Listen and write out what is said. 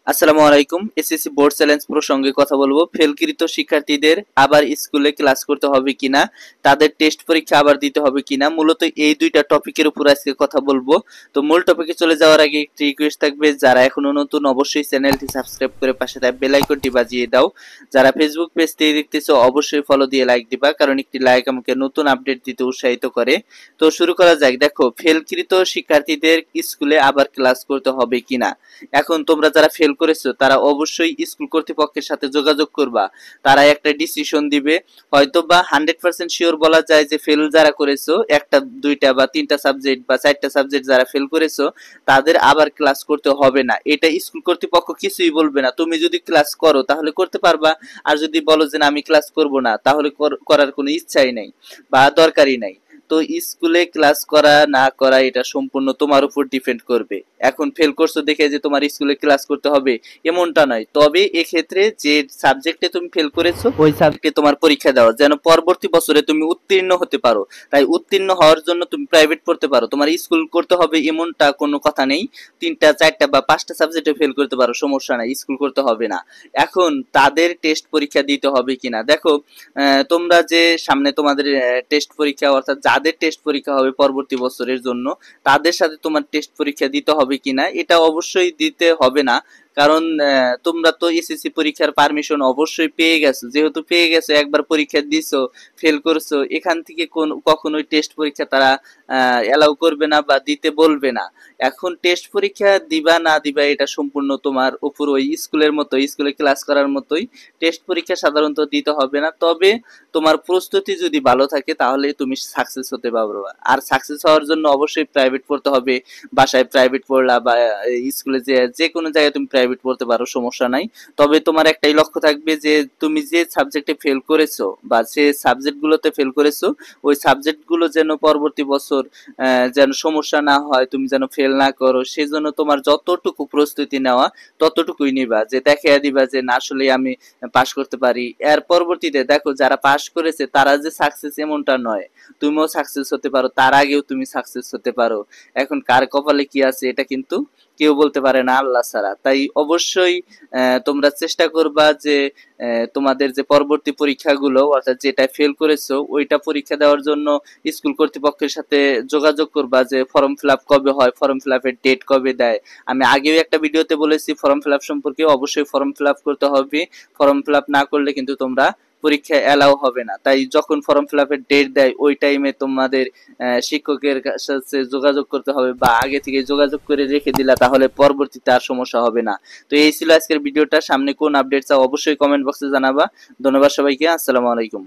আসসালামু আলাইকুম। SSC board challenge প্রসঙ্গে কথা বলবো। ফেলকৃত শিক্ষার্থীদের আবার স্কুলে ক্লাস করতে হবে কিনা, তাদের টেস্ট পরীক্ষা আবার দিতে হবে কিনা, মূলত এই দুইটা টপিকের উপর আজকে কথা বলবো। তো মূল টপিকে চলে যাওয়ার আগে একটি রিকোয়েস্ট থাকবে, যারা এখনো নতুন অবশ্যই চ্যানেলটি সাবস্ক্রাইব করে পাশে থাকা বেল আইকনটি বাজিয়ে দাও। যারা ফেসবুক পেজ থেকে দেখতেছো অবশ্যই ফলো দিয়ে লাইক দিবা, কারণ একটি লাইক আমাকে নতুন আপডেট দিতে উৎসাহিত করে। তো শুরু করা যাক। দেখো, ফেলকৃত শিক্ষার্থীদের স্কুলে আবার ক্লাস করতে হবে কিনা। এখন তোমরা যারা ফেল করেছো তারা অবশ্যই স্কুল কর্তৃপক্ষের সাথে যোগাযোগ করবা। তারা একটা ডিসিশন দিবে। হয়তো বা 100% শিওর বলা যায় যে ফেল যারা করেছো, একটা দুইটা বা তিনটা সাবজেক্ট বা চারটা সাবজেক্ট যারা ফেল করেছো, তাদের আবার ক্লাস করতে হবে না। এটা স্কুল কর্তৃপক্ষ কিছুই বলবে না। তুমি যদি ক্লাস করো তাহলে করতে পারবা, আর যদি বলো যে না আমি ক্লাস করব না, তাহলে করার কোনো ইচ্ছাই নাই বা দরকারই নাই। তো স্কুলে ক্লাস করা না করা এটা সম্পূর্ণ তোমার উপর ডিপেন্ড করবে। এখন ফেল করছো দেখে যে তোমার স্কুলে ক্লাস করতে হবে এমনটা নয়, তবে এক্ষেত্রে যে সাবজেক্টে তুমি ফেল করেছো ওই সাবজেক্টে তোমার পরীক্ষা দেওয়া, যেন পরবর্তী বছরে তুমি উত্তীর্ণ হতে পারো। তাই উত্তীর্ণ হওয়ার জন্য তুমি প্রাইভেট পড়তে পারো, তোমার স্কুল করতে হবে এমনটা কোনো কথা নেই। তিনটা চারটা বা পাঁচটা সাবজেক্টে ফেল করতে পারো, সমস্যা নাই, স্কুল করতে হবে না। এখন তাদের টেস্ট পরীক্ষা দিতে হবে কিনা, দেখো তোমরা যে সামনে তোমাদের টেস্ট পরীক্ষা, অর্থাৎ যাদের টেস্ট পরীক্ষা হবে পরবর্তী বছরের জন্য, তাদের সাথে তোমার টেস্ট পরীক্ষা দিতে হবে কিনা, এটা অবশ্যই দিতে হবে না। কারণ তোমরা তো এসএসসি পরীক্ষার পারমিশন অবশ্যই পেয়ে গেছো। যেহেতু পেয়ে গেছো, একবার পরীক্ষা দিছো, ফেল করছো, এখান থেকে কখনোই টেস্ট পরীক্ষা তারা এলাও করবে না বা দিতে বলবে না। এখন টেস্ট পরীক্ষা দিবা না দিবা এটা সম্পূর্ণ তোমার উপর, ওই স্কুলের মতো, স্কুলে ক্লাস করার মতোই টেস্ট পরীক্ষা সাধারণত দিতে হবে না। তবে তোমার প্রস্তুতি যদি ভালো থাকে তাহলে তুমি সাকসেস হতে পারবে। আর সাকসেস হওয়ার জন্য অবশ্যই প্রাইভেট পড়তে হবে। বাসায় প্রাইভেট পড়লা বা স্কুলে যে কোনো জায়গায় তুমি প্রাইভেট পড়তে পারো, সমস্যা নাই। তবে তোমার একটাই লক্ষ্য থাকবে যে তুমি যে সাবজেক্টে ফেল করেছো বা যে সাবজেক্টগুলোতে ফেল করেছো, ওই সাবজেক্টগুলো যেন পরবর্তী বছর যেন সমস্যা না হয়, তুমি যেন ফেল না করো, সেজন্য তোমার যতটুকু প্রস্তুতি নেওয়া ততটুকুই নিবা। যে দেখিয়ে দিবা যে না আসলে আমি পাশ করতে পারি। এর পরবর্তীতে দেখো, যারা পাশ করেছে তারা যে সাকসেস এমনটা নয়, তুমিও সাকসেস হতে পারো, তার আগেও তুমি সাকসেস হতে পারো। এখন কার কপালে কি আছে এটা কিন্তু কেউ বলতে পারে না আল্লাহ ছাড়া। তাই অবশ্যই তোমরা চেষ্টা করবা যে তোমাদের যে পরবর্তী পরীক্ষাগুলো, অর্থাৎ যেটা ফেল করেছো ওইটা পরীক্ষা দেওয়ার জন্য স্কুল কর্তৃপক্ষের সাথে যোগাযোগ করবা যে ফর্ম ফিল আপ কবে হয়, ফর্ম ফিল আপের ডেট কবে দেয়। আমি আগেও একটা ভিডিওতে বলেছি ফর্ম ফিল আপ সম্পর্কে, অবশ্যই ফর্ম ফিল আপ করতে হবে। ফর্ম ফিল আপ না করলে কিন্তু তোমরা পরীক্ষা এলাও হবে না। তাই যখন ফর্ম ফিল আপের ডেট দেয় ওই টাইমে তোমাদের শিক্ষকের সাথে যোগাযোগ করতে হবে, বা আগে থেকে যোগাযোগ করে রেখে দিলা, তাহলে পরবর্তীতে আর সমস্যা হবে না। তো এই ছিল আজকের ভিডিওটা। সামনে কোন আপডেট চাও অবশ্যই কমেন্ট বক্সে জানাবা। ধন্যবাদ সবাইকে। আসসালামু আলাইকুম।